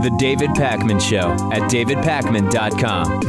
The David Pakman Show at davidpakman.com.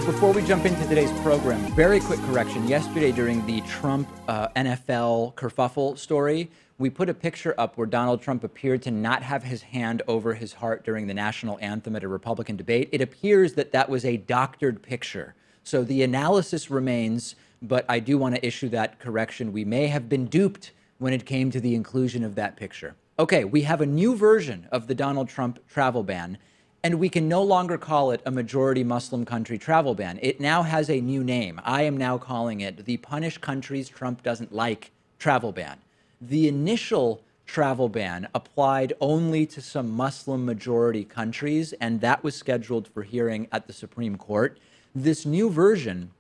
Before we jump into today's program, very quick correction. Yesterday during the Trump NFL kerfuffle story, we put a picture up where Donald Trump appeared to not have his hand over his heart during the national anthem at a Republican debate. It appears that that was a doctored picture. So the analysis remains, but I do want to issue that correction. We may have been duped when it came to the inclusion of that picture. Okay, we have a new version of the Donald Trump travel ban, and we can no longer call it a majority Muslim country travel ban. It now has a new name. I am now calling it the Punish Countries Trump Doesn't Like travel ban. The initial travel ban applied only to some Muslim majority countries, and that was scheduled for hearing at the Supreme Court. This new version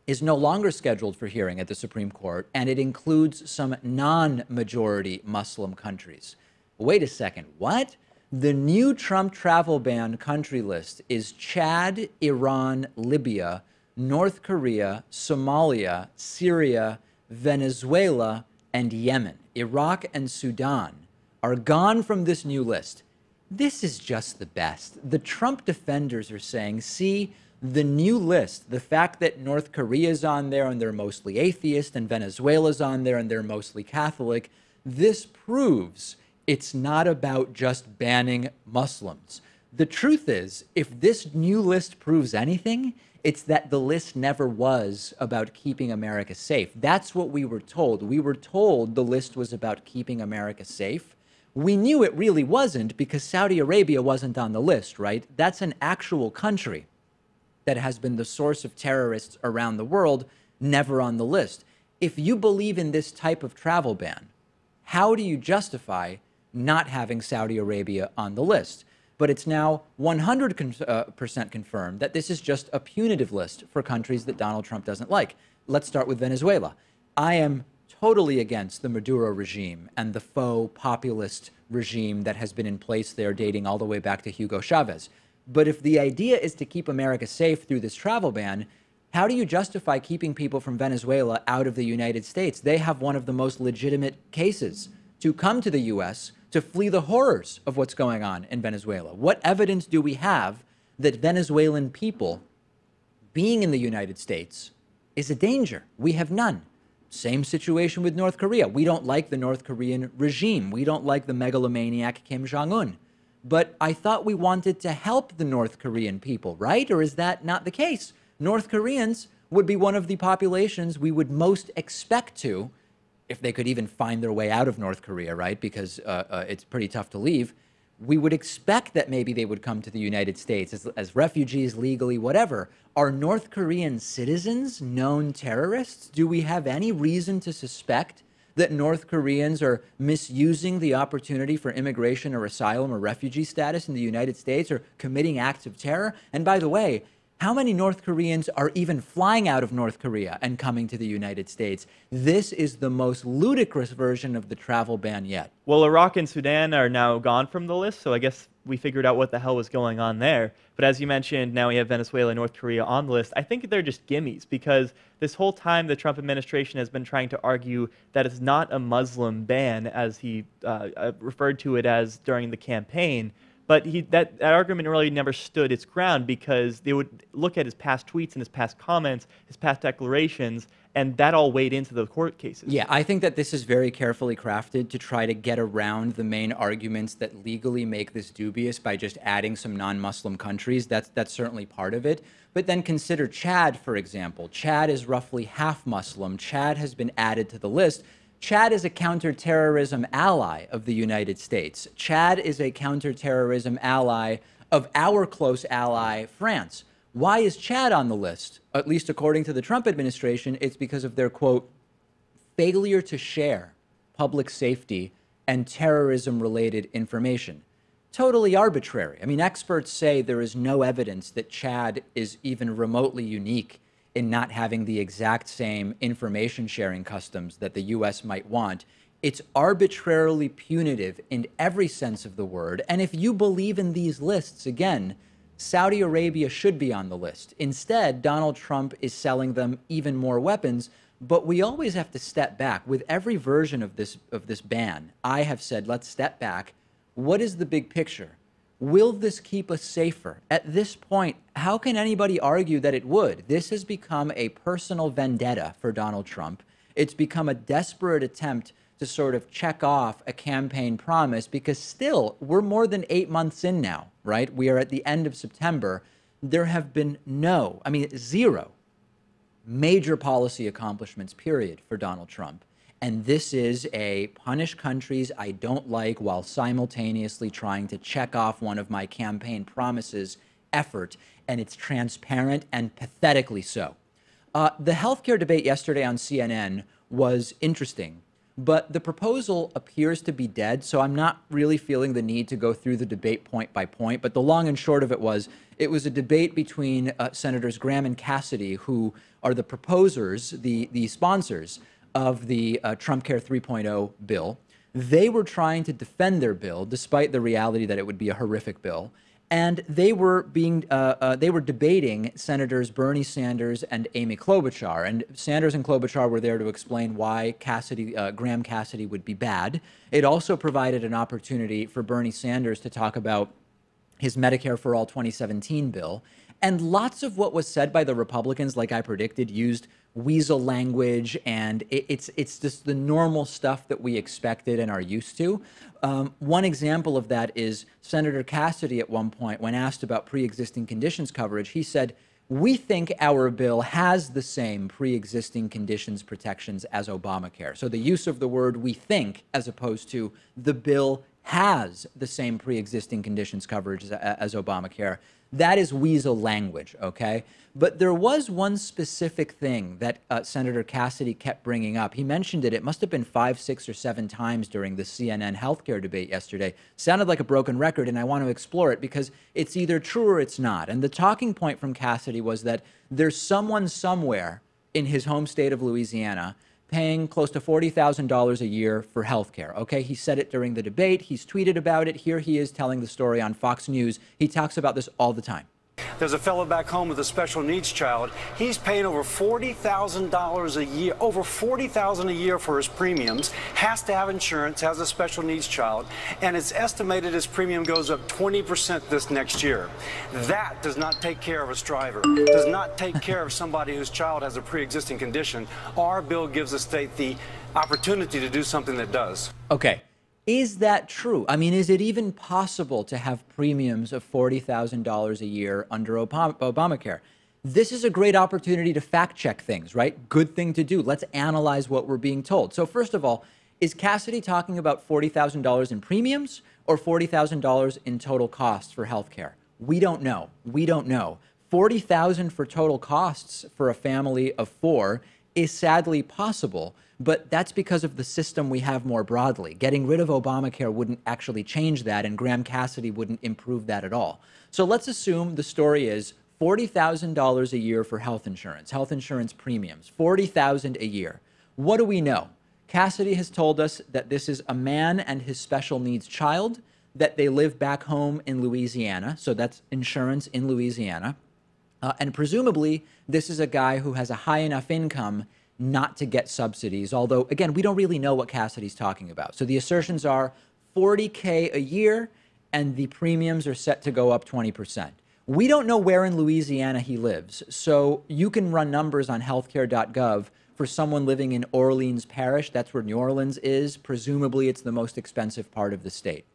is no longer scheduled for hearing at the Supreme Court, and it includes some non-majority Muslim countries. Wait a second, what? The new Trump travel ban country list is Chad, Iran, Libya, North Korea, Somalia, Syria, Venezuela, and Yemen. Iraq and Sudan are gone from this new list. This is just the best. The Trump defenders are saying, see, the new list, the fact that North Korea is on there and they're mostly atheist, and Venezuela's on there and they're mostly Catholic, this proves it's not about just banning Muslims. The truth is, if this new list proves anything, it's that the list never was about keeping America safe. That's what we were told. We were told the list was about keeping America safe. We knew it really wasn't because Saudi Arabia wasn't on the list, right? That's an actual country that has been the source of terrorists around the world, never on the list. If you believe in this type of travel ban, how do you justify not having Saudi Arabia on the list? But it's now 100% confirmed that this is just a punitive list for countries that Donald Trump doesn't like. Let's start with Venezuela. I am totally against the Maduro regime and the faux populist regime that has been in place there dating all the way back to Hugo Chavez. But if the idea is to keep America safe through this travel ban, how do you justify keeping people from Venezuela out of the United States? They have one of the most legitimate cases to come to the U.S. to flee the horrors of what's going on in Venezuela. What evidence do we have that Venezuelan people being in the United States is a danger? We have none. Same situation with North Korea. We don't like the North Korean regime. We don't like the megalomaniac Kim Jong-un. But I thought we wanted to help the North Korean people, right? Or is that not the case? North Koreans would be one of the populations we would most expect to, if they could even find their way out of North Korea, right? Because it's pretty tough to leave. We would expect that maybe they would come to the United States as refugees, legally, whatever. Are North Korean citizens known terrorists? Do we have any reason to suspect that North Koreans are misusing the opportunity for immigration or asylum or refugee status in the United States, or committing acts of terror? And by the way, how many North Koreans are even flying out of North Korea and coming to the United States? This is the most ludicrous version of the travel ban yet. Well, Iraq and Sudan are now gone from the list, so I guess we figured out what the hell was going on there. But as you mentioned, now we have Venezuela and North Korea on the list. I think they're just gimmies, because this whole time the Trump administration has been trying to argue that it's not a Muslim ban, as he referred to it as during the campaign. But that argument really never stood its ground, because they would look at his past tweets and his past comments, his past declarations, and that all weighed into the court cases. Yeah, I think that this is very carefully crafted to try to get around the main arguments that legally make this dubious by just adding some non-Muslim countries. That's certainly part of it. But then consider Chad, for example. Chad is roughly half Muslim. Chad has been added to the list. Chad is a counterterrorism ally of the United States. Chad is a counterterrorism ally of our close ally, France. Why is Chad on the list? At least according to the Trump administration, it's because of their, quote, failure to share public safety and terrorism-related information. Totally arbitrary. I mean, experts say there is no evidence that Chad is even remotely unique in not having the exact same information sharing customs that the US might want. It's arbitrarily punitive in every sense of the word. And if you believe in these lists, again, Saudi Arabia should be on the list. Instead, Donald Trump is selling them even more weapons. But we always have to step back. With every version of this ban, I have said, let's step back. What is the big picture? Will this keep us safer? At this point, how can anybody argue that it would? This has become a personal vendetta for Donald Trump. It's become a desperate attempt to sort of check off a campaign promise, because still, we're more than 8 months in now, right? We are at the end of September. There have been zero major policy accomplishments, period, for Donald Trump. And this is a punish countries I don't like while simultaneously trying to check off one of my campaign promises effort. And it's transparent and pathetically so. The healthcare debate yesterday on CNN was interesting, but the proposal appears to be dead. So I'm not really feeling the need to go through the debate point by point. But the long and short of it was a debate between Senators Graham and Cassidy, who are the proposers, the sponsors of the Trump Care 3.0 bill. They were trying to defend their bill, despite the reality that it would be a horrific bill. And they were debating Senators Bernie Sanders and Amy Klobuchar. And Sanders and Klobuchar were there to explain why Graham Cassidy would be bad. It also provided an opportunity for Bernie Sanders to talk about his Medicare for All 2017 bill. And lots of what was said by the Republicans, like I predicted, used weasel language, and it's just the normal stuff that we expected and are used to. One example of that is Senator Cassidy at one point, when asked about pre-existing conditions coverage, he said, "We think our bill has the same pre-existing conditions protections as Obamacare." So the use of the word "we think" as opposed to the bill has the same pre-existing conditions coverage as Obamacare. That is weasel language, okay? But there was one specific thing that Senator Cassidy kept bringing up. He mentioned it. It must have been 5, 6, or 7 times during the CNN healthcare debate yesterday. Sounded like a broken record, and I want to explore it because it's either true or it's not. And the talking point from Cassidy was that there's someone somewhere in his home state of Louisiana paying close to $40,000 a year for health care. Okay, he said it during the debate. He's tweeted about it. Here he is telling the story on Fox News. He talks about this all the time. There's a fellow back home with a special needs child. He's paying over $40,000 a year, over $40,000 a year for his premiums, has to have insurance, has a special needs child, and it's estimated his premium goes up 20% this next year. That does not take care of a striver, does not take care of somebody whose child has a pre-existing condition. Our bill gives the state the opportunity to do something that does. Okay. Is that true? I mean, is it even possible to have premiums of $40,000 a year under Obamacare? This is a great opportunity to fact check things, right? Good thing to do. Let's analyze what we're being told. So first of all, is Cassidy talking about $40,000 in premiums or $40,000 in total costs for healthcare? We don't know. We don't know. $40,000 for total costs for a family of 4 is sadly possible, but that's because of the system we have more broadly. Getting rid of Obamacare wouldn't actually change that, and Graham Cassidy wouldn't improve that at all. So let's assume the story is $40,000 a year for health insurance premiums, $40,000 a year. What do we know? Cassidy has told us that this is a man and his special needs child, that they live back home in Louisiana, so that's insurance in Louisiana. And presumably, this is a guy who has a high enough income not to get subsidies, although, again, we don't really know what Cassidy's talking about. So the assertions are $40K a year, and the premiums are set to go up 20%. We don't know where in Louisiana he lives, so you can run numbers on healthcare.gov for someone living in Orleans Parish. That's where New Orleans is. Presumably, it's the most expensive part of the state.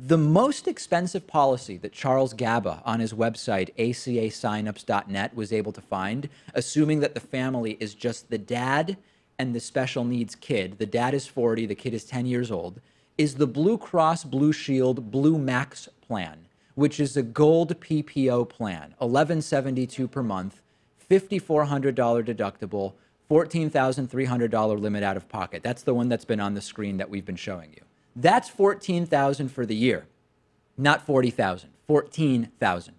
The most expensive policy that Charles Gaba on his website, acasignups.net, was able to find, assuming that the family is just the dad and the special needs kid, the dad is 40, the kid is 10 years old, is the Blue Cross Blue Shield Blue Max plan, which is a gold PPO plan, $1,172 per month, $5,400 deductible, $14,300 limit out of pocket. That's the one that's been on the screen that we've been showing you. That's $14,000 for the year, not $40,000, $14,000.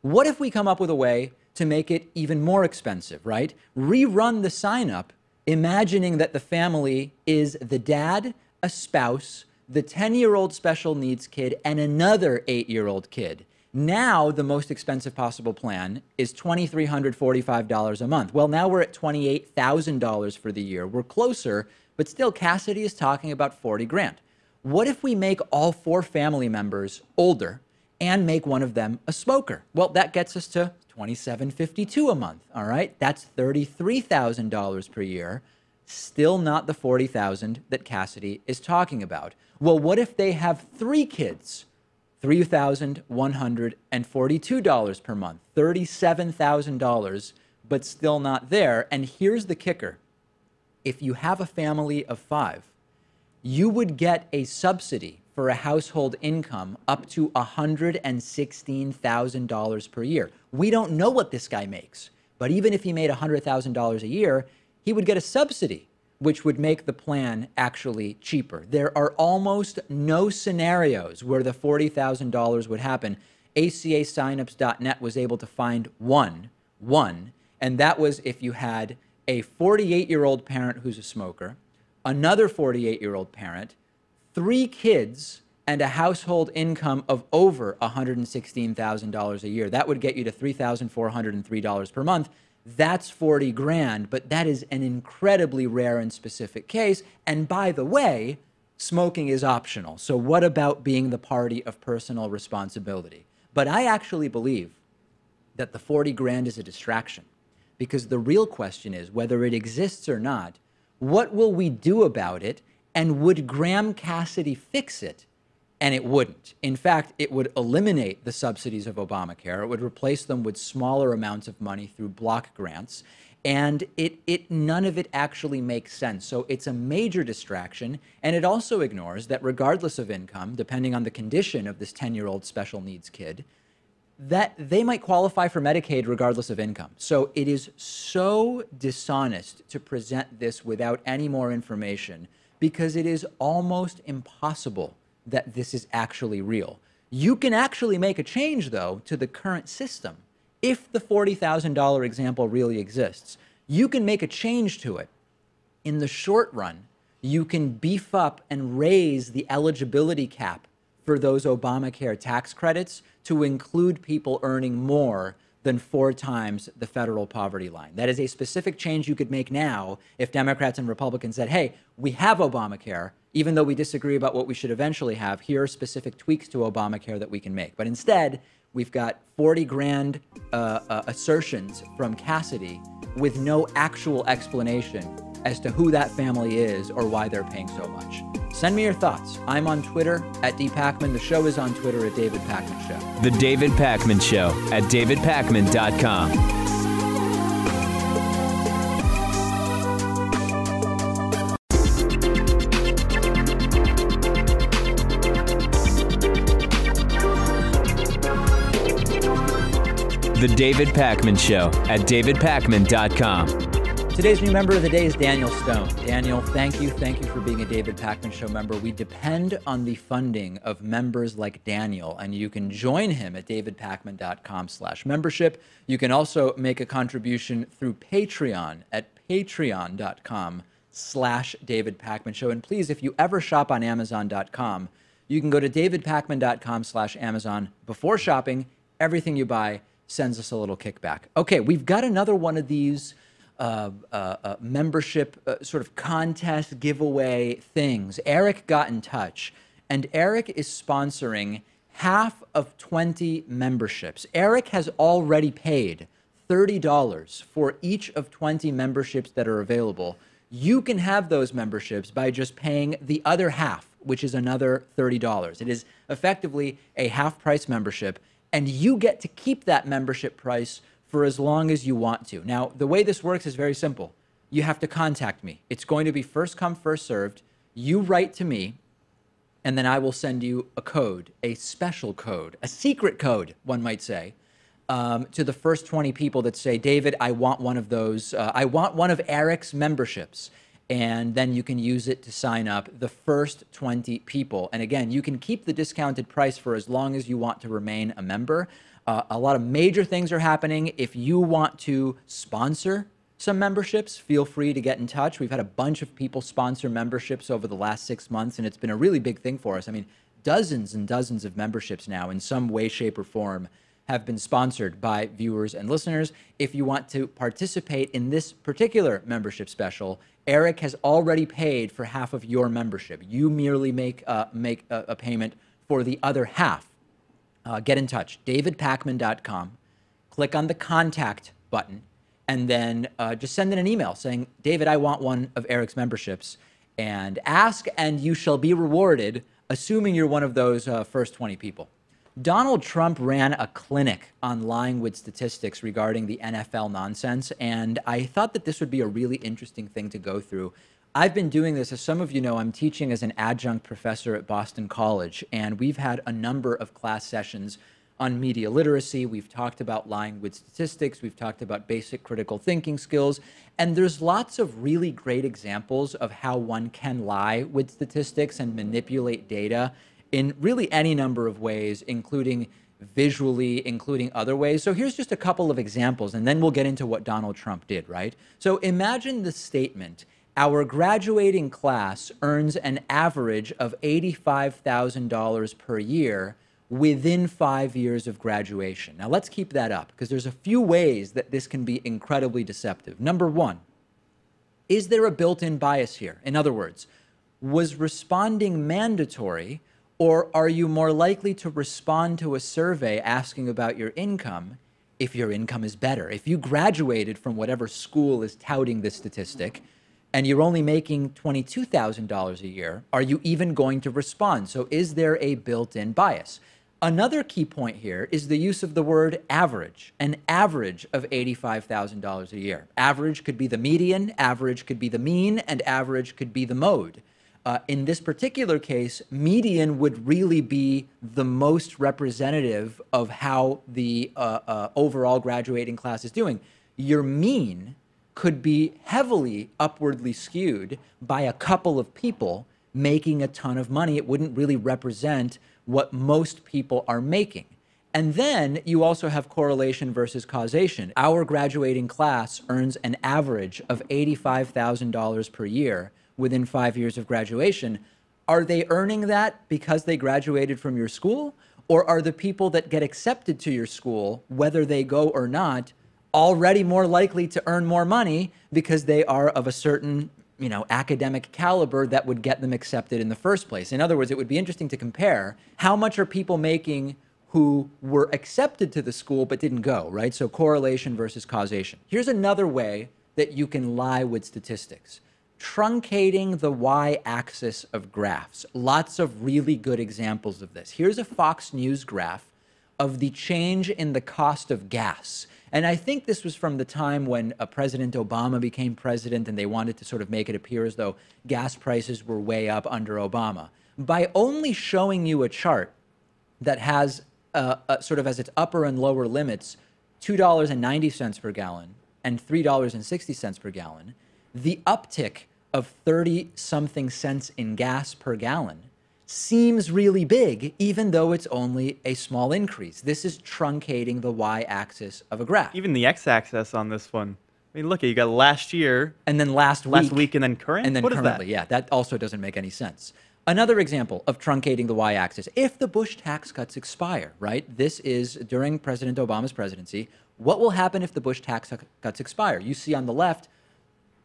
What if we come up with a way to make it even more expensive, right? Rerun the sign up, imagining that the family is the dad, a spouse, the 10-year-old special needs kid, and another 8-year-old kid. Now, the most expensive possible plan is $2,345 a month. Well, now we're at $28,000 for the year. We're closer, but still Cassidy is talking about 40 grand. What if we make all 4 family members older and make one of them a smoker? Well, that gets us to $2,752 a month, all right? That's $33,000 per year. Still not the $40,000 that Cassidy is talking about. Well, what if they have 3 kids? $3,142 per month, $37,000, but still not there. And here's the kicker. If you have a family of 5, you would get a subsidy for a household income up to $116,000 per year. We don't know what this guy makes, but even if he made $100,000 a year, he would get a subsidy, which would make the plan actually cheaper. There are almost no scenarios where the $40,000 would happen. ACAsignups.net was able to find one, and that was if you had a 48-year-old parent who's a smoker, another 48-year-old parent, 3 kids, and a household income of over $116,000 a year. That would get you to $3,403 per month. That's 40 grand, but that is an incredibly rare and specific case. And by the way, smoking is optional. So what about being the party of personal responsibility? But I actually believe that the 40 grand is a distraction, because the real question is, whether it exists or not, what will we do about it? And would Graham Cassidy fix it? And it wouldn't. In fact, it would eliminate the subsidies of Obamacare. It would replace them with smaller amounts of money through block grants. And none of it actually makes sense. So it's a major distraction. And it also ignores that regardless of income, depending on the condition of this 10-year-old special needs kid, that they might qualify for Medicaid regardless of income. So it is so dishonest to present this without any more information, because it is almost impossible that this is actually real. You can actually make a change, though, to the current system. If the $40,000 example really exists, you can make a change to it. In the short run, you can beef up and raise the eligibility cap for those Obamacare tax credits to include people earning more than 4 times the federal poverty line. That is a specific change you could make now if Democrats and Republicans said, hey, we have Obamacare, even though we disagree about what we should eventually have, here are specific tweaks to Obamacare that we can make. But instead, we've got 40 grand assertions from Cassidy with no actual explanation as to who that family is or why they're paying so much. Send me your thoughts. I'm on Twitter at @DPacman. The show is on Twitter at David Pakman Show. The David Pakman Show at davidpakman.com. The David Pakman Show at davidpakman.com. Today's new member of the day is Daniel Stone. Daniel, thank you. Thank you for being a David Pakman Show member. We depend on the funding of members like Daniel, and you can join him at davidpakman.com/membership. You can also make a contribution through Patreon at patreon.com/David Pakman Show. And please, if you ever shop on Amazon.com, you can go to davidpakman.com/Amazon. Before shopping, everything you buy sends us a little kickback. Okay, we've got another one of these membership sort of contest giveaway things. Eric got in touch, and Eric is sponsoring half of 20 memberships. Eric has already paid $30 for each of 20 memberships that are available. You can have those memberships by just paying the other half, which is another $30. It is effectively a half-price membership, and you get to keep that membership price for as long as you want to. Now, the way this works is very simple. You have to contact me. It's going to be first come, first served. You write to me, and then I will send you a code, a special code, a secret code, one might say, to the first 20 people that say, David, I want one of those. I want one of Eric's memberships. And then you can use it to sign up the first 20 people. And again, you can keep the discounted price for as long as you want to remain a member. A lot of major things are happening. If you want to sponsor some memberships, feel free to get in touch. We've had a bunch of people sponsor memberships over the last 6 months, and it's been a really big thing for us. I mean, dozens and dozens of memberships now in some way, shape, or form have been sponsored by viewers and listeners. If you want to participate in this particular membership special, Eric has already paid for half of your membership. You merely make a payment for the other half. Get in touch, davidpakman.com, click on the contact button, and then just send in an email saying, David, I want one of Eric's memberships, and ask and you shall be rewarded, assuming you're one of those first 20 people. Donald Trump ran a clinic on lying with statistics regarding the NFL nonsense, and I thought that this would be a really interesting thing to go through. I've been doing this, as some of you know, I'm teaching as an adjunct professor at Boston College, and we've had a number of class sessions on media literacy. We've talked about lying with statistics. We've talked about basic critical thinking skills. And there's lots of really great examples of how one can lie with statistics and manipulate data in really any number of ways, including visually, including other ways. So here's just a couple of examples, and then we'll get into what Donald Trump did, right? So imagine the statement: our graduating class earns an average of $85,000 per year within 5 years of graduation. Now let's keep that up, because there's a few ways that this can be incredibly deceptive. Number one, is there a built-in bias here? In other words, was responding mandatory, or are you more likely to respond to a survey asking about your income if your income is better? If you graduated from whatever school is touting this statistic, and you're only making $22,000 a year, are you even going to respond? So is there a built-in bias? Another key point here is the use of the word average, an average of $85,000 a year. Average could be the median, average could be the mean, and average could be the mode. In this particular case, median would really be the most representative of how the overall graduating class is doing. Your mean could be heavily upwardly skewed by a couple of people making a ton of money. It wouldn't really represent what most people are making. And then you also have correlation versus causation. Our graduating class earns an average of $85,000 per year within 5 years of graduation. Are they earning that because they graduated from your school? Or are the people that get accepted to your school, whether they go or not, already more likely to earn more money because they are of a certain, academic caliber that would get them accepted in the first place? In other words, it would be interesting to compare how much are people making who were accepted to the school but didn't go, right? So correlation versus causation. Here's another way that you can lie with statistics: truncating the y-axis of graphs. Lots of really good examples of this. Here's a Fox News graph of the change in the cost of gas. And I think this was from the time when President Obama became president and they wanted to sort of make it appear as though gas prices were way up under Obama. By only showing you a chart that has sort of as its upper and lower limits $2.90 per gallon and $3.60 per gallon, the uptick of 30-something cents in gas per gallon seems really big, even though it's only a small increase. This is truncating the y-axis of a graph. Even the x-axis on this one. I mean, look, you got last year, and then last week, and then current. And then what currently, is that? Yeah, that also doesn't make any sense. Another example of truncating the y-axis: if the Bush tax cuts expire, right? This is during President Obama's presidency. What will happen if the Bush tax cuts expire? You see on the left,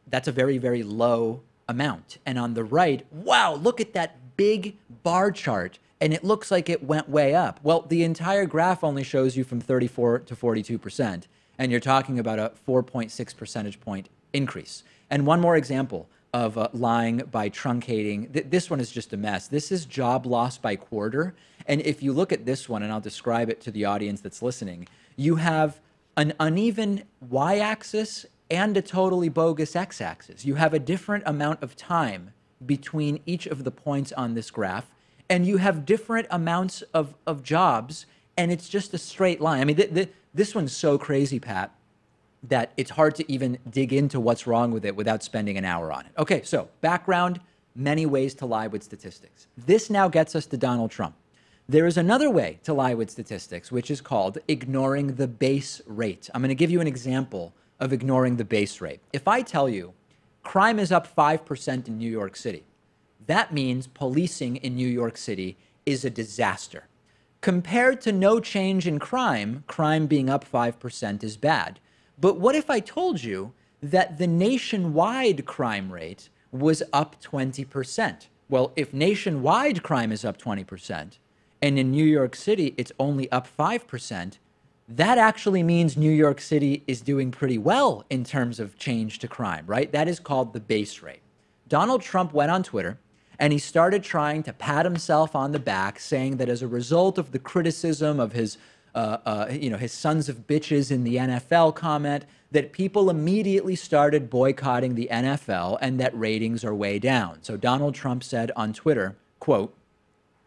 that's a very, very low amount. And on the right, wow, look at that big bar chart, and it looks like it went way up. Well, the entire graph only shows you from 34 to 42%, and you're talking about a 4.6 percentage point increase. And one more example of lying by truncating. This one is just a mess. This is job loss by quarter. And if you look at this one, and I'll describe it to the audience that's listening, you have an uneven y-axis and a totally bogus x-axis. You have a different amount of time between each of the points on this graph, and you have different amounts of jobs, and it's just a straight line. I mean, this one's so crazy, Pat, that it's hard to even dig into what's wrong with it without spending an hour on it. Okay, so background, many ways to lie with statistics. This now gets us to Donald Trump. There is another way to lie with statistics, which is called ignoring the base rate. I'm going to give you an example of ignoring the base rate. If I tell you crime is up 5% in New York City, that means policing in New York City is a disaster. Compared to no change in crime, crime being up 5% is bad. But what if I told you that the nationwide crime rate was up 20%? Well, if nationwide crime is up 20%, and in New York City it's only up 5%, that actually means New York City is doing pretty well in terms of change to crime, right? That is called the base rate. Donald Trump went on Twitter and he started trying to pat himself on the back, saying that as a result of the criticism of his his sons of bitches in the NFL comment, that people immediately started boycotting the NFL and that ratings are way down. So Donald Trump said on Twitter, quote,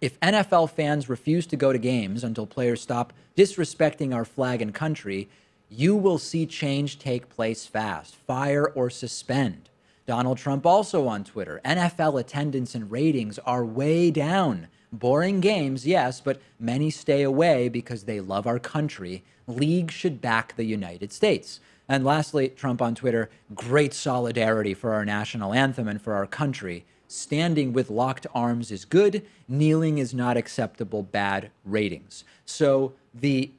"If NFL fans refuse to go to games until players stop disrespecting our flag and country, you will see change take place fast. Fire or suspend." Donald Trump also on Twitter, "NFL attendance and ratings are way down. Boring games, yes, but many stay away because they love our country. League should back the United States." And lastly, Trump on Twitter, "Great solidarity for our national anthem and for our country. Standing with locked arms is good. Kneeling is not acceptable. Bad ratings." So the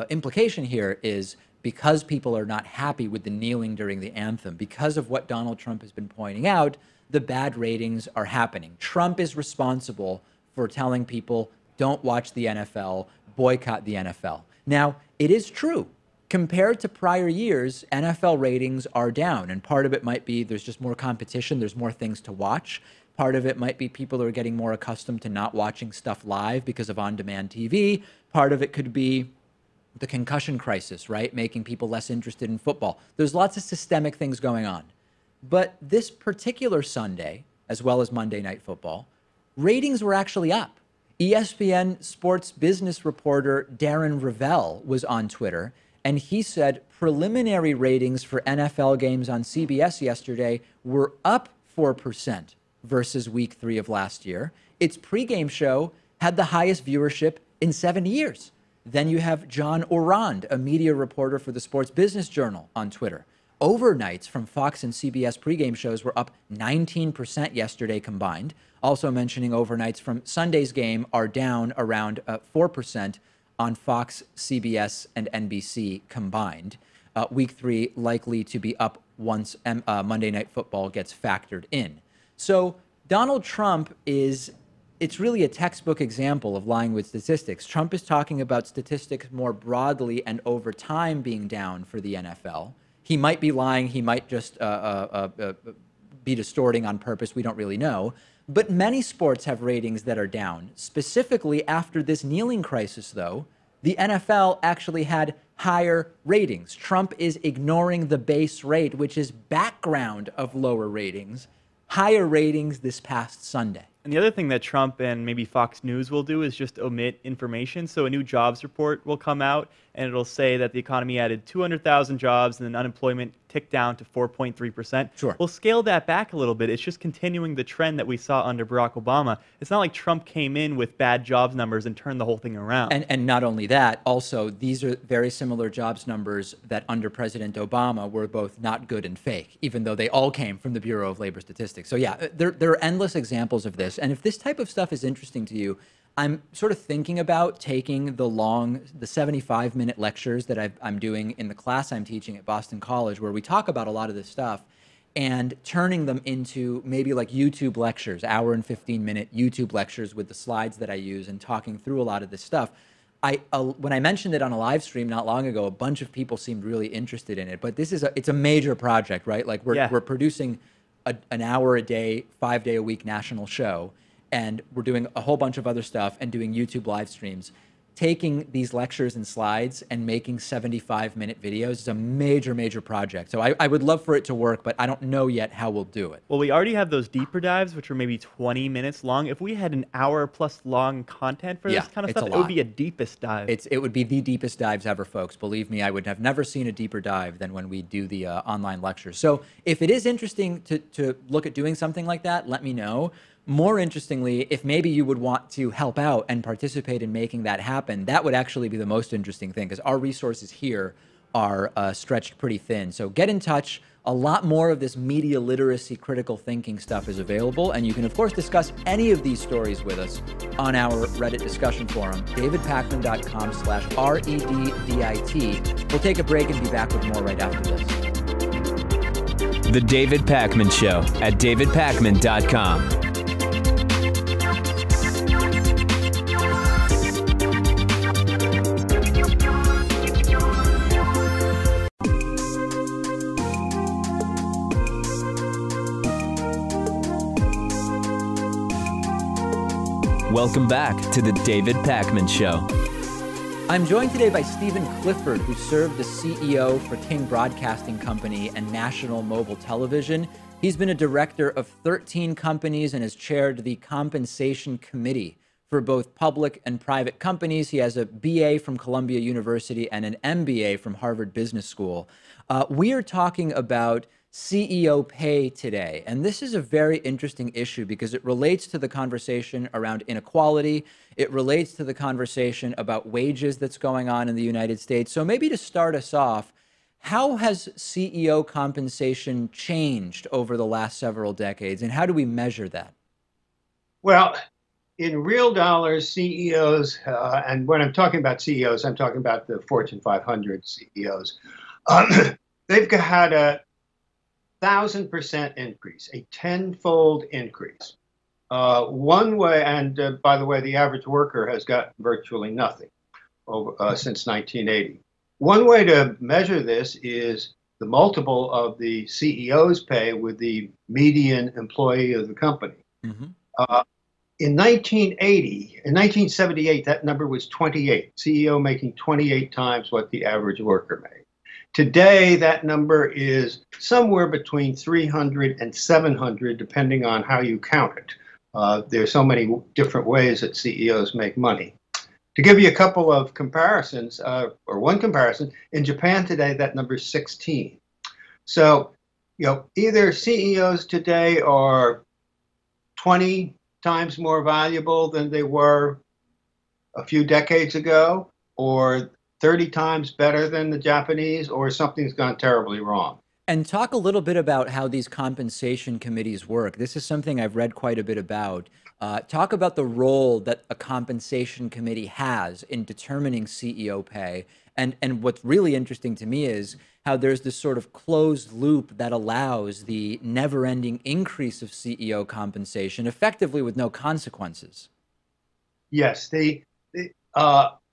implication here is, because people are not happy with the kneeling during the anthem, because of what Donald Trump has been pointing out, the bad ratings are happening. Trump is responsible for telling people, don't watch the NFL, boycott the NFL. Now, it is true. Compared to prior years, NFL ratings are down. And part of it might be there's just more competition. There's more things to watch. Part of it might be people are getting more accustomed to not watching stuff live because of on-demand TV. Part of it could be the concussion crisis, right? Making people less interested in football. There's lots of systemic things going on. But this particular Sunday, as well as Monday Night Football, ratings were actually up. ESPN sports business reporter Darren Rovell was on Twitter, and he said preliminary ratings for NFL games on CBS yesterday were up 4% versus week 3 of last year. Its pregame show had the highest viewership in 7 years. Then you have John Orand, a media reporter for the Sports Business Journal, on Twitter. Overnights from Fox and CBS pregame shows were up 19% yesterday combined. Also mentioning overnights from Sunday's game are down around 4% on Fox, CBS, and NBC combined. Week 3 likely to be up once Monday Night Football gets factored in. So Donald Trump it's really a textbook example of lying with statistics. Trump is talking about statistics more broadly and over time being down for the NFL. He might be lying. He might just be distorting on purpose. We don't really know. But many sports have ratings that are down. Specifically after this kneeling crisis, though, the NFL actually had higher ratings. Trump is ignoring the base rate, which is background of lower ratings. Higher ratings this past Sunday. And the other thing that Trump and maybe Fox News will do is just omit information. So a new jobs report will come out, and it'll say that the economy added 200,000 jobs and then unemployment ticked down to 4.3%. Sure. We'll scale that back a little bit. It's just continuing the trend that we saw under Barack Obama. It's not like Trump came in with bad jobs numbers and turned the whole thing around. And not only that, also, these are very similar jobs numbers that under President Obama were both not good and fake, even though they all came from the Bureau of Labor Statistics. So yeah, there are endless examples of this. And if this type of stuff is interesting to you, I'm sort of thinking about taking the 75-minute lectures that I'm doing in the class I'm teaching at Boston College, where we talk about a lot of this stuff, and turning them into maybe like YouTube lectures, hour and 15-minute YouTube lectures with the slides that I use and talking through a lot of this stuff. When I mentioned it on a live stream not long ago, a bunch of people seemed really interested in it. But it's a major project, right? Like we're producing an hour a day, 5-day-a-week national show. And we're doing a whole bunch of other stuff and doing YouTube live streams. Taking these lectures and slides and making 75-minute videos is a major, major project. So I would love for it to work, but I don't know yet how we'll do it. Well, we already have those deeper dives, which are maybe 20 minutes long. If we had an hour-plus long content for this kind of stuff, it would be a deepest dive. It would be the deepest dives ever, folks. Believe me, I would have never seen a deeper dive than when we do the online lectures. So if it is interesting to look at doing something like that, let me know. More interestingly, if maybe you would want to help out and participate in making that happen, that would actually be the most interesting thing, because our resources here are stretched pretty thin. So get in touch. A lot more of this media literacy, critical thinking stuff is available. And you can, of course, discuss any of these stories with us on our Reddit discussion forum, davidpakman.com/REDDIT. We'll take a break and be back with more right after this. The David Pakman Show at davidpakman.com. Welcome back to the David Pakman Show. I'm joined today by Stephen Clifford, who served as CEO for King Broadcasting Company and National Mobile Television. He's been a director of 13 companies and has chaired the Compensation Committee for both public and private companies. He has a BA from Columbia University and an MBA from Harvard Business School. We are talking about CEO pay today. And this is a very interesting issue because it relates to the conversation around inequality. It relates to the conversation about wages that's going on in the United States. So maybe to start us off, how has CEO compensation changed over the last several decades, and how do we measure that? Well, in real dollars, CEOs, and when I'm talking about CEOs, I'm talking about the Fortune 500 CEOs, they've had a 1,000% increase, a tenfold increase. One way, and by the way, the average worker has got virtually nothing since 1980. One way to measure this is the multiple of the CEO's pay with the median employee of the company. Mm-hmm. In 1978, that number was 28. CEO making 28 times what the average worker made. Today, that number is somewhere between 300 and 700, depending on how you count it. There's so many different ways that CEOs make money. To give you a couple of comparisons, or one comparison, in Japan today, that number is 16. So, either CEOs today are 20 times more valuable than they were a few decades ago, or 30 times better than the Japanese, or something's gone terribly wrong. And talk a little bit about how these compensation committees work. This is something I've read quite a bit about. Talk about the role that a compensation committee has in determining CEO pay. And what's really interesting to me is how there's this sort of closed loop that allows the never-ending increase of CEO compensation effectively with no consequences. Yes,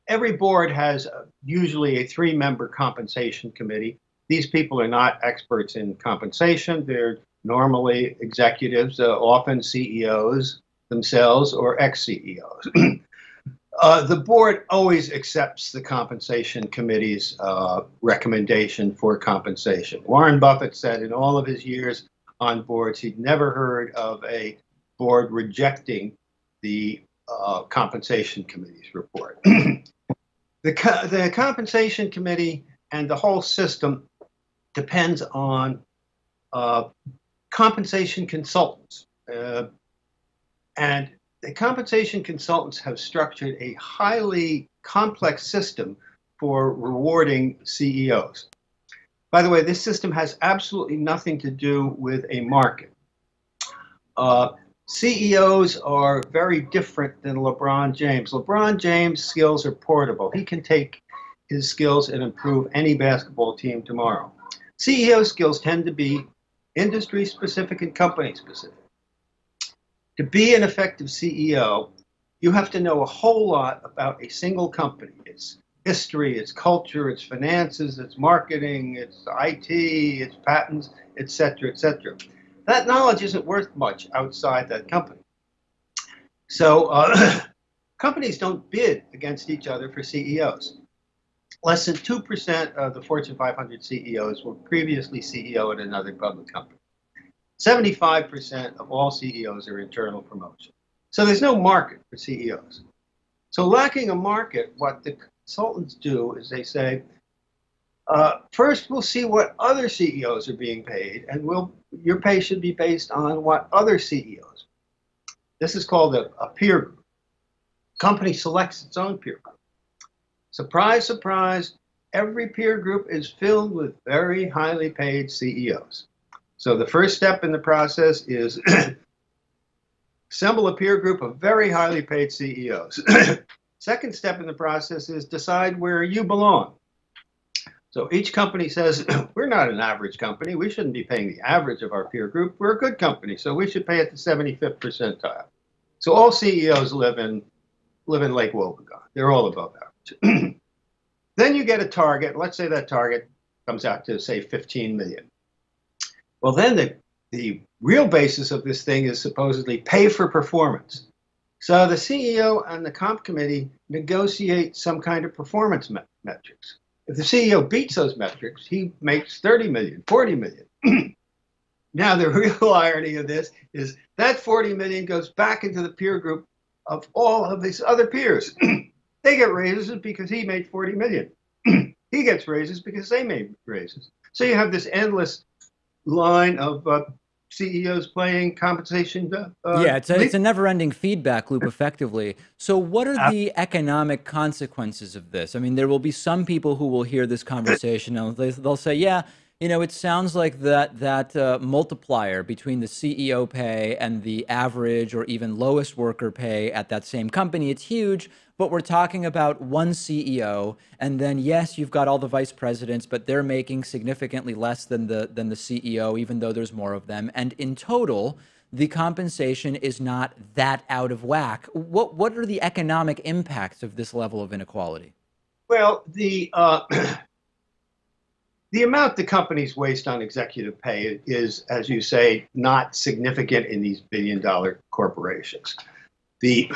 every board has usually a 3-member compensation committee. These people are not experts in compensation. They're normally executives, often CEOs themselves or ex-CEOs. The board always accepts the compensation committee's recommendation for compensation. Warren Buffett said in all of his years on boards, he'd never heard of a board rejecting the compensation committee's report. The compensation committee and the whole system depends on compensation consultants. And the compensation consultants have structured a highly complex system for rewarding CEOs. By the way, this system has absolutely nothing to do with a market. CEOs are very different than LeBron James. LeBron James' skills are portable. He can take his skills and improve any basketball team tomorrow. CEO skills tend to be industry-specific and company-specific. To be an effective CEO, you have to know a whole lot about a single company, its history, its culture, its finances, its marketing, its IT, its patents, et cetera, et cetera. That knowledge isn't worth much outside that company. So companies don't bid against each other for CEOs. Less than 2% of the Fortune 500 CEOs were previously CEO at another public company. 75% of all CEOs are internal promotion. So there's no market for CEOs. So lacking a market, what the consultants do is they say, first we'll see what other CEOs are being paid, and your pay should be based on what other CEOs. This is called a peer group. Company selects its own peer group. Surprise, surprise, every peer group is filled with very highly paid CEOs. So the first step in the process is assemble a peer group of very highly paid CEOs. Second step in the process is decide where you belong. So each company says, we're not an average company. We shouldn't be paying the average of our peer group. We're a good company, so we should pay at the 75th percentile. So all CEOs live in Lake Wobegon. They're all above average. Then you get a target. Let's say that target comes out to, say, 15 million. Well, then the real basis of this thing is supposedly pay for performance. So the CEO and the comp committee negotiate some kind of performance metrics. If the CEO beats those metrics, he makes 30 million, 40 million. Now, the real irony of this is that 40 million goes back into the peer group of all of his other peers. They get raises because he made 40 million. He gets raises because they made raises. So you have this endless line of CEOs playing compensation. Yeah, it's a never-ending feedback loop, effectively. So what are the economic consequences of this? I mean, there will be some people who will hear this conversation and they'll say, yeah, you know, it sounds like that multiplier between the CEO pay and the average or even lowest worker pay at that same company, it's huge, but we're talking about one CEO, and then yes, you've got all the vice presidents, but they're making significantly less than the CEO, even though there's more of them. And in total, the compensation is not that out of whack. What are the economic impacts of this level of inequality? Well, the amount the companies waste on executive pay is, as you say, not significant in these billion-dollar corporations. The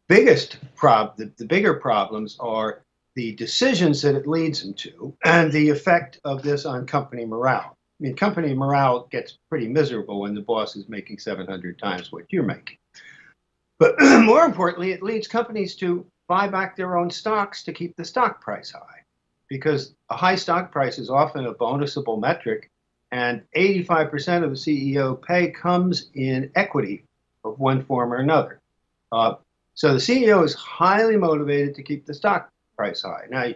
bigger problems are the decisions that it leads them to and the effect of this on company morale. I mean, company morale gets pretty miserable when the boss is making 700 times what you're making. But more importantly, it leads companies to buy back their own stocks to keep the stock price high, because a high stock price is often a bonusable metric, and 85% of the CEO pay comes in equity of one form or another. So the CEO is highly motivated to keep the stock price high. Now,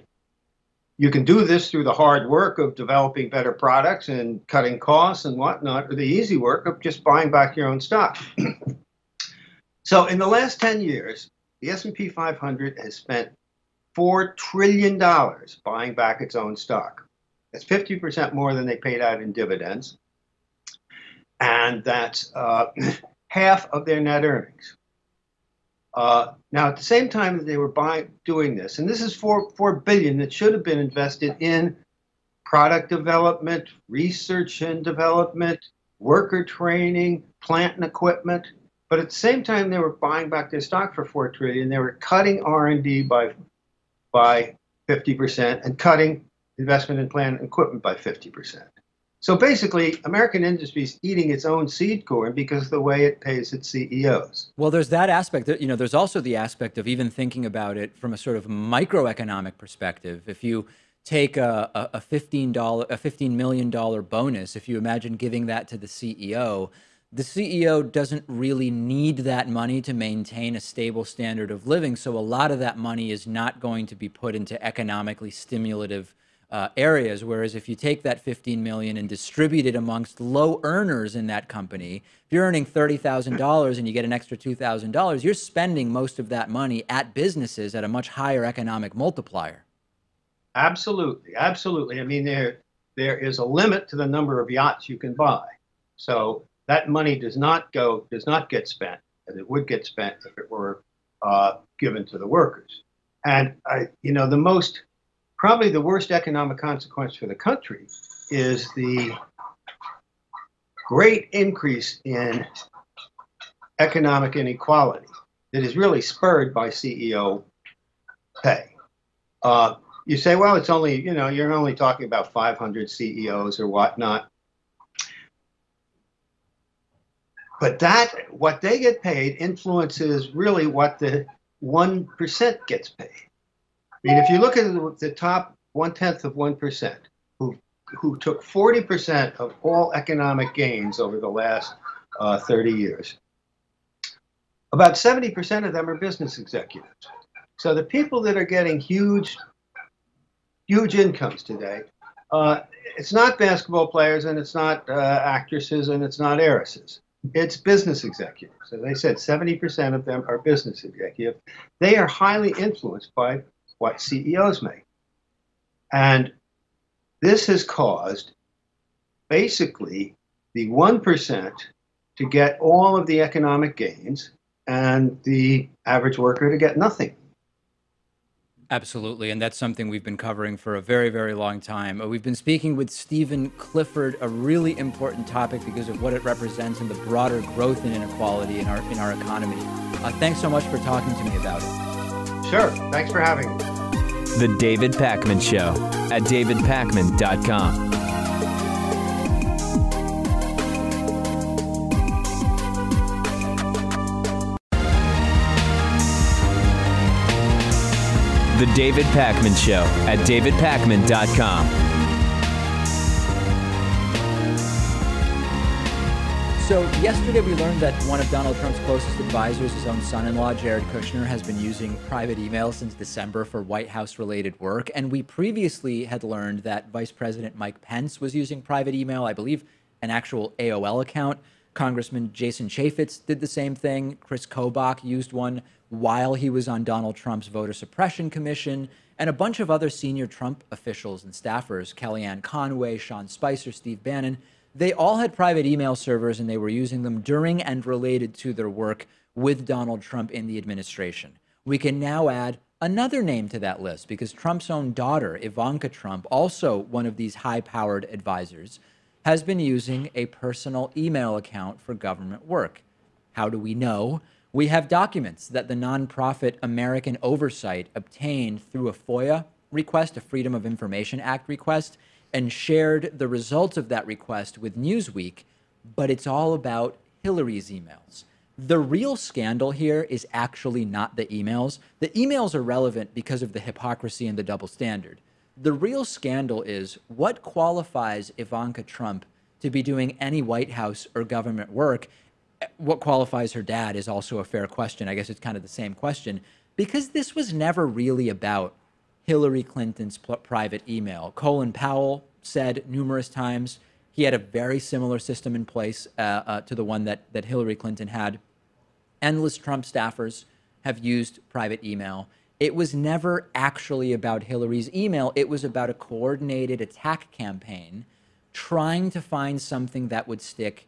you can do this through the hard work of developing better products and cutting costs and whatnot, or the easy work of just buying back your own stock. So in the last 10 years, the S&P 500 has spent $4 trillion buying back its own stock. That's 50% more than they paid out in dividends. And that's half of their net earnings. Now, at the same time that they were doing this, and this is $4 billion that should have been invested in product development, research and development, worker training, plant and equipment. But at the same time they were buying back their stock for $4 trillion, they were cutting R&D by 50% and cutting investment in plant and equipment by 50%. So basically, American industry is eating its own seed corn because of the way it pays its CEOs. Well, there's that aspect. You know, there's also the aspect of even thinking about it from a sort of microeconomic perspective. If you take a $15 million bonus, if you imagine giving that to the CEO doesn't really need that money to maintain a stable standard of living. So a lot of that money is not going to be put into economically stimulative areas. Whereas if you take that 15 million and distribute it amongst low earners in that company, if you're earning $30,000 and you get an extra $2,000, you're spending most of that money at businesses at a much higher economic multiplier. Absolutely, absolutely. I mean, there is a limit to the number of yachts you can buy. So that money does not get spent as it would get spent if it were given to the workers. And probably the worst economic consequence for the country is the great increase in economic inequality that is really spurred by CEO pay. You say, well, it's only, you're only talking about 500 CEOs or whatnot. But what they get paid influences really what the 1% gets paid. I mean, if you look at the top 1/10 of 1%, who took 40% of all economic gains over the last 30 years, About 70% of them are business executives. So the people that are getting huge incomes today, it's not basketball players, and it's not actresses, and it's not heiresses. It's business executives. As I said, 70% of them are business executives. They are highly influenced by what CEOs make. And this has caused basically the 1% to get all of the economic gains and the average worker to get nothing. Absolutely, and that's something we've been covering for a very, very long time. We've been speaking with Stephen Clifford, a really important topic because of what it represents in the broader growth and inequality in our economy. Thanks so much for talking to me about it. Sure, thanks for having me. The David Pakman Show at davidpakman.com. The David Pakman Show at davidpakman.com. So yesterday we learned that one of Donald Trump's closest advisors, his own son-in-law, Jared Kushner, has been using private email since December for White House-related work. And we previously had learned that Vice President Mike Pence was using private email, I believe an actual AOL account. Congressman Jason Chaffetz did the same thing. Chris Kobach used one while he was on Donald Trump's voter suppression commission, and a bunch of other senior Trump officials and staffers, Kellyanne Conway, Sean Spicer, Steve Bannon, they all had private email servers, and they were using them during and related to their work with Donald Trump in the administration. We can now add another name to that list because Trump's own daughter, Ivanka Trump, also one of these high-powered advisors, has been using a personal email account for government work. How do we know? We have documents that the nonprofit American Oversight obtained through a FOIA request, a Freedom of Information Act request, and shared the results of that request with Newsweek, but it's all about Hillary's emails. The real scandal here is actually not the emails. The emails are relevant because of the hypocrisy and the double standard. The real scandal is what qualifies Ivanka Trump to be doing any White House or government work. What qualifies her dad is also a fair question. I guess it's kind of the same question, because this was never really about Hillary Clinton's private email. Colin Powell said numerous times he had a very similar system in place to the one that Hillary Clinton had. Endless Trump staffers have used private email. It was never actually about Hillary's email. It was about a coordinated attack campaign trying to find something that would stick,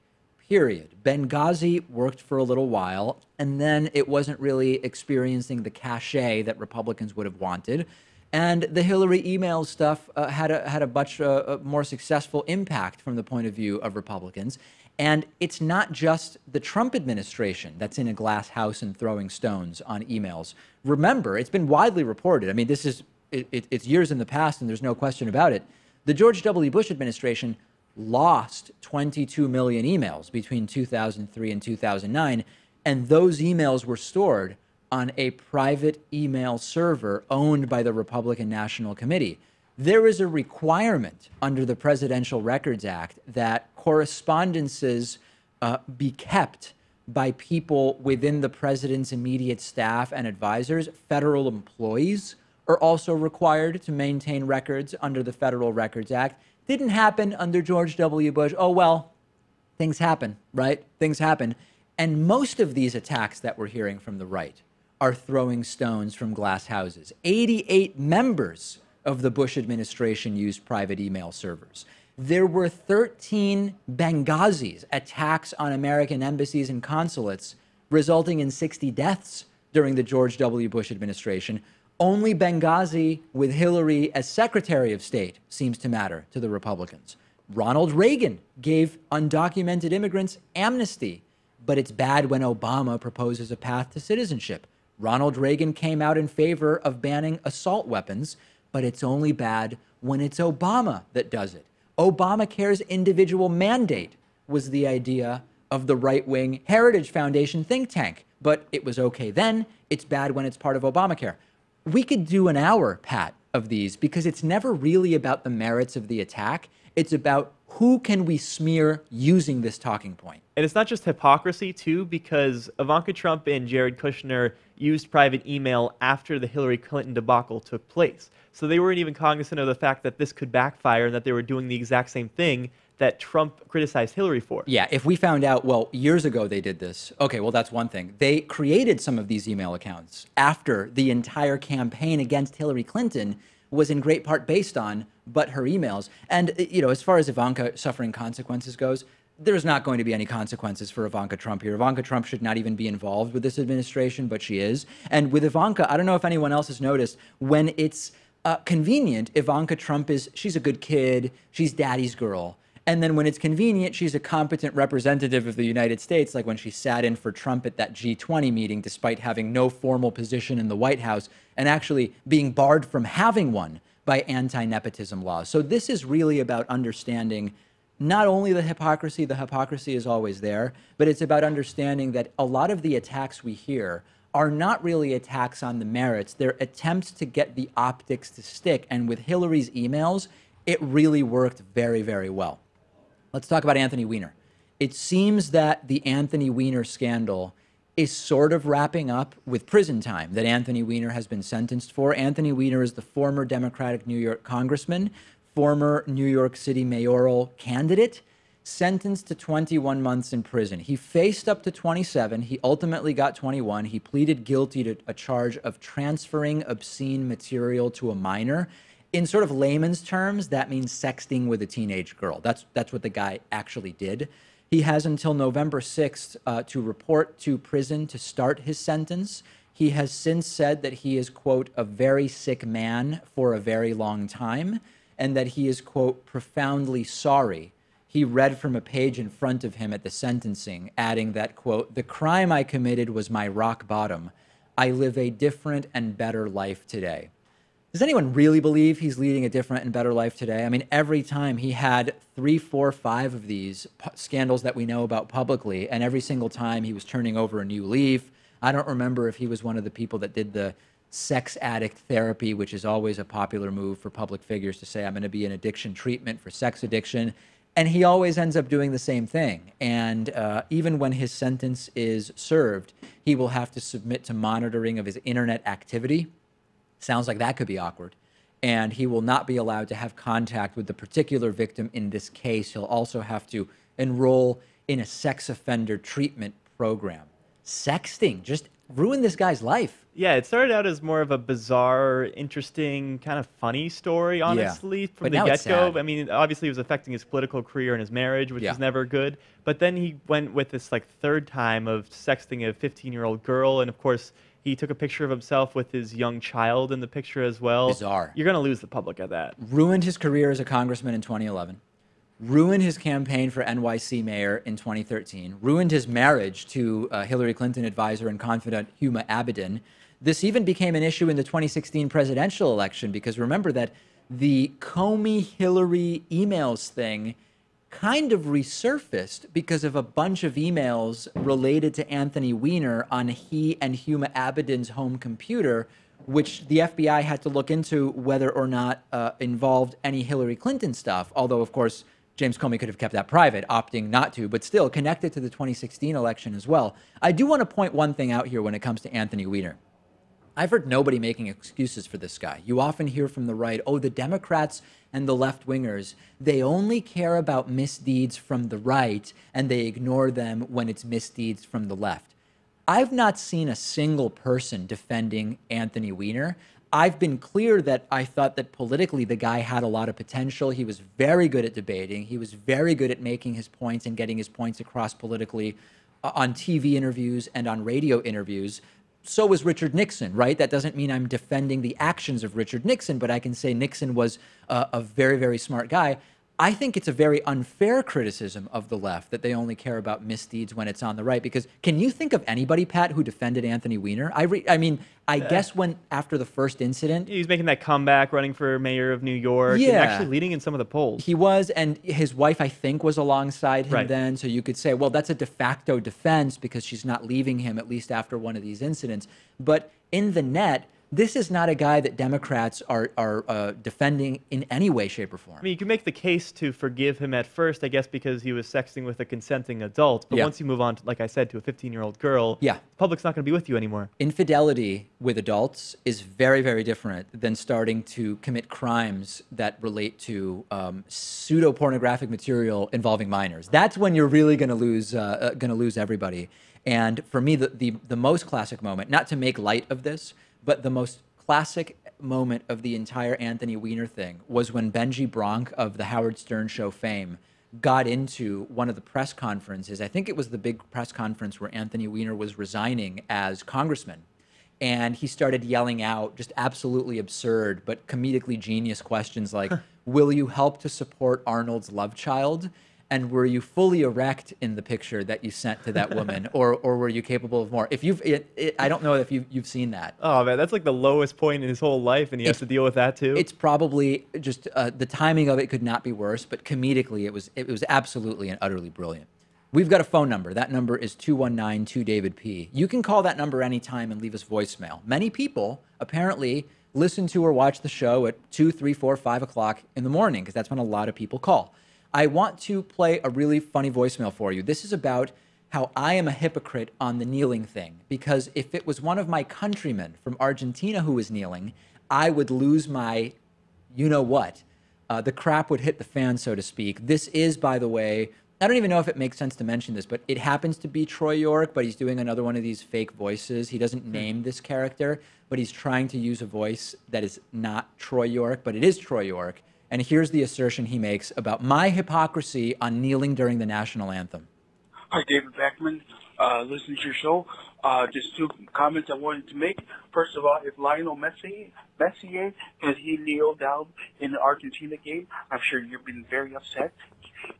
period. Benghazi worked for a little while, and then it wasn't really experiencing the cachet that Republicans would have wanted. And the Hillary email stuff had a much more successful impact from the point of view of Republicans. And it's not just the Trump administration that's in a glass house and throwing stones on emails. Remember, it's been widely reported. I mean, it's years in the past, and there's no question about it. The George W. Bush administration lost 22 million emails between 2003 and 2009, and those emails were stored on a private email server owned by the Republican National Committee. There is a requirement under the Presidential Records Act that correspondences be kept by people within the president's immediate staff and advisors. Federal employees are also required to maintain records under the Federal Records Act. Didn't happen under George W. Bush. Oh, well, things happen, right? Things happen. And most of these attacks that we're hearing from the right are throwing stones from glass houses. 88 members of the Bush administration used private email servers. There were 13 Benghazis, attacks on American embassies and consulates, resulting in 60 deaths during the George W. Bush administration. Only Benghazi with Hillary as Secretary of State seems to matter to the Republicans. Ronald Reagan gave undocumented immigrants amnesty, but it's bad when Obama proposes a path to citizenship. Ronald Reagan came out in favor of banning assault weapons, but it's only bad when it's Obama that does it. Obamacare's individual mandate was the idea of the right-wing Heritage Foundation think tank, but it was okay then. It's bad when it's part of Obamacare. We could do an hour, Pat, of these because it's never really about the merits of the attack. It's about who can we smear using this talking point? And it's not just hypocrisy, too, because Ivanka Trump and Jared Kushner used private email after the Hillary Clinton debacle took place. So they weren't even cognizant of the fact that this could backfire and that they were doing the exact same thing that Trump criticized Hillary for. Yeah, if we found out, well, years ago they did this, okay, well, that's one thing. They created some of these email accounts after the entire campaign against Hillary Clinton was in great part based on but her emails. And, you know, as far as Ivanka suffering consequences goes, there's not going to be any consequences for Ivanka Trump here. Ivanka Trump should not even be involved with this administration, but she is. And with Ivanka, I don't know if anyone else has noticed, when it's convenient, Ivanka Trump she's a good kid, she's daddy's girl. And then when it's convenient, she's a competent representative of the United States, like when she sat in for Trump at that G20 meeting, despite having no formal position in the White House and actually being barred from having one by anti-nepotism laws. So this is really about understanding not only the hypocrisy is always there, but it's about understanding that a lot of the attacks we hear are not really attacks on the merits. They're attempts to get the optics to stick. And with Hillary's emails, it really worked very, very well. Let's talk about Anthony Weiner. It seems that the Anthony Weiner scandal is sort of wrapping up with prison time that Anthony Weiner has been sentenced for. Anthony Weiner is the former Democratic New York congressman, former New York City mayoral candidate, sentenced to 21 months in prison. He faced up to 27. He ultimately got 21. He pleaded guilty to a charge of transferring obscene material to a minor. In sort of layman's terms, that means sexting with a teenage girl. That's what the guy actually did. He has until November 6th to report to prison to start his sentence. He has since said that he is, quote, a very sick man for a very long time, and that he is, quote, profoundly sorry. He read from a page in front of him at the sentencing, adding that, quote, the crime I committed was my rock bottom. I live a different and better life today. Does anyone really believe he's leading a different and better life today? I mean, every time he had 3, 4, 5 of these scandals that we know about publicly, and every single time he was turning over a new leaf. I don't remember if he was one of the people that did the sex addict therapy, which is always a popular move for public figures to say, I'm going to be in addiction treatment for sex addiction. And he always ends up doing the same thing. And even when his sentence is served, he will have to submit to monitoring of his internet activity. Sounds like that could be awkward. And he will not be allowed to have contact with the particular victim in this case. He'll also have to enroll in a sex offender treatment program. Sexting just ruined this guy's life. Yeah, it started out as more of a bizarre, interesting, kind of funny story, honestly, from the get-go. I mean, obviously it was affecting his political career and his marriage, which is never good. But then he went with this like third time of sexting a 15-year-old girl, and of course he took a picture of himself with his young child in the picture as well. Bizarre. You're going to lose the public at that. Ruined his career as a congressman in 2011. Ruined his campaign for NYC mayor in 2013. Ruined his marriage to Hillary Clinton advisor and confidant Huma Abedin. This even became an issue in the 2016 presidential election because remember that the Comey-Hillary emails thing kind of resurfaced because of a bunch of emails related to Anthony Weiner on he and Huma Abedin's home computer, which the FBI had to look into whether or not involved any Hillary Clinton stuff. Although, of course, James Comey could have kept that private, opting not to, but still connected to the 2016 election as well. I do want to point one thing out here when it comes to Anthony Weiner. I've heard nobody making excuses for this guy. You often hear from the right, oh, the Democrats and the left-wingers, they only care about misdeeds from the right and they ignore them when it's misdeeds from the left. I've not seen a single person defending Anthony Weiner. I've been clear that I thought that politically the guy had a lot of potential. He was very good at debating. He was very good at making his points and getting his points across politically on TV interviews and on radio interviews. So was Richard Nixon, right? That doesn't mean I'm defending the actions of Richard Nixon, but I can say Nixon was a very, very smart guy. I think it's a very unfair criticism of the left that they only care about misdeeds when it's on the right. Because can you think of anybody, Pat, who defended Anthony Weiner? I guess when after the first incident, he's making that comeback, running for mayor of New York, and actually leading in some of the polls. He was, and his wife, I think, was alongside him then. So you could say, well, that's a de facto defense because she's not leaving him, at least after one of these incidents. But in the net, This is not a guy that Democrats are defending in any way, shape, or form. I mean, you can make the case to forgive him at first, I guess, because he was sexting with a consenting adult. But once you move on, like I said, to a 15-year-old girl, the public's not going to be with you anymore. Infidelity with adults is very, very different than starting to commit crimes that relate to pseudo-pornographic material involving minors. That's when you're really going to lose everybody. And for me, the most classic moment, not to make light of this, but the most classic moment of the entire Anthony Weiner thing was when Benji Bronk of the Howard Stern Show fame got into one of the press conferences. I think it was the big press conference where Anthony Weiner was resigning as congressman. And he started yelling out just absolutely absurd but comedically genius questions like, will you help to support Arnold's love child? And were you fully erect in the picture that you sent to that woman, or were you capable of more? If I don't know if you've seen that. Oh man, that's like the lowest point in his whole life, and he has to deal with that too. It's probably just the timing of it could not be worse, but comedically it was absolutely and utterly brilliant. We've got a phone number. That number is 219-2-DAVID-P. You can call that number anytime and leave us voicemail. Many people apparently listen to or watch the show at 2, 3, 4, 5 o'clock in the morning, because that's when a lot of people call. I want to play a really funny voicemail for you. This is about how I am a hypocrite on the kneeling thing, because if it was one of my countrymen from Argentina who was kneeling, I would lose my you-know-what. The crap would hit the fan, so to speak. This is, by the way, I don't even know if it makes sense to mention this, but it happens to be Troy York, but he's doing another one of these fake voices. He doesn't name this character, but he's trying to use a voice that is not Troy York, but it is Troy York. And here's the assertion he makes about my hypocrisy on kneeling during the national anthem. Hi, David Backman. Listening to your show. Just two comments I wanted to make. First of all, if Lionel Messi, has he kneeled down in the Argentina game, I'm sure you've been very upset.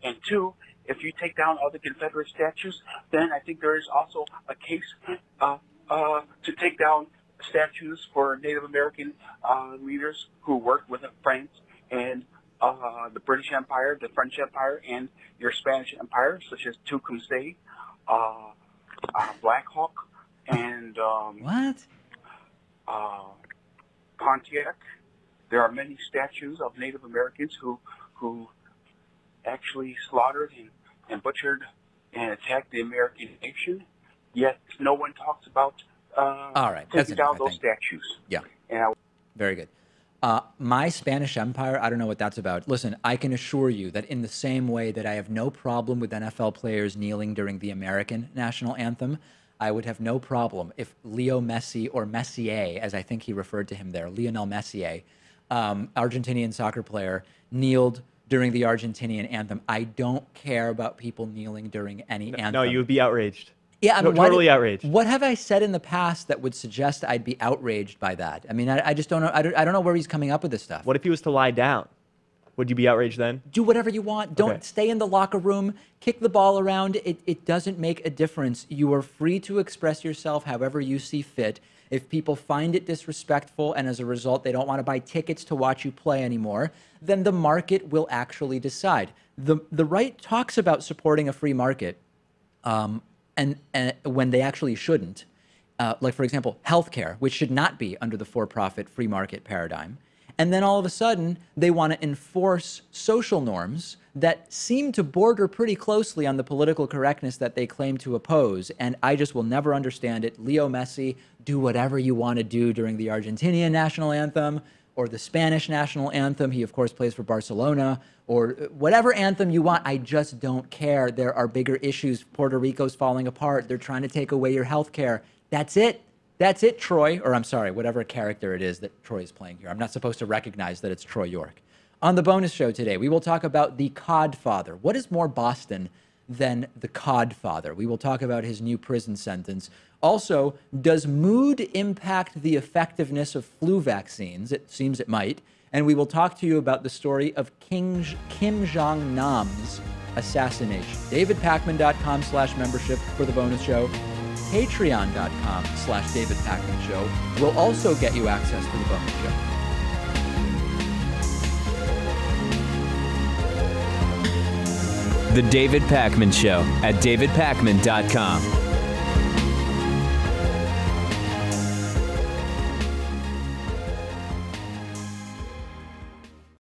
And two, if you take down all the Confederate statues, then I think there is also a case to take down statues for Native American leaders who worked with France and the British Empire, the French Empire, and your Spanish Empire, such as Tecumseh, Black Hawk, and Pontiac. There are many statues of Native Americans who actually slaughtered and butchered and attacked the American nation. Yet no one talks about taking down those statues. Yeah. Very good. My Spanish Empire, I don't know what that's about. Listen, I can assure you that in the same way that I have no problem with NFL players kneeling during the American national anthem, I would have no problem if Leo Messi, or Messier, as I think he referred to him there, Lionel Messier, Argentinian soccer player, kneeled during the Argentinian anthem. I don't care about people kneeling during any anthem. No, you would be outraged. Yeah, I mean, totally outraged. What have I said in the past that would suggest I'd be outraged by that? I mean, I just don't know. I don't know where he's coming up with this stuff. What if he was to lie down? Would you be outraged then? Do whatever you want. Don't stay in the locker room. Kick the ball around. It doesn't make a difference. You are free to express yourself however you see fit. If people find it disrespectful and as a result they don't want to buy tickets to watch you play anymore, then the market will actually decide. The right talks about supporting a free market. And when they actually shouldn't, like, for example, healthcare, which should not be under the for-profit free market paradigm. And then all of a sudden, they want to enforce social norms that seem to border pretty closely on the political correctness that they claim to oppose. And I just will never understand it. Leo Messi, do whatever you want to do during the Argentinian national anthem or the Spanish national anthem. He, of course, plays for Barcelona. Or whatever anthem you want, I just don't care. There are bigger issues. Puerto Rico's falling apart. They're trying to take away your health care. That's it. That's it, Troy. Or I'm sorry, whatever character it is that Troy is playing here. I'm not supposed to recognize that it's Troy York. On the bonus show today, we will talk about the Codfather. What is more Boston than the Codfather? We will talk about his new prison sentence. Also, does mood impact the effectiveness of flu vaccines? It seems it might. And we will talk to you about the story of Kim Jong-nam's assassination. DavidPakman.com/membership for the bonus show. Patreon.com/DavidPakmanShow will also get you access to the bonus show. The David Pakman Show at DavidPakman.com.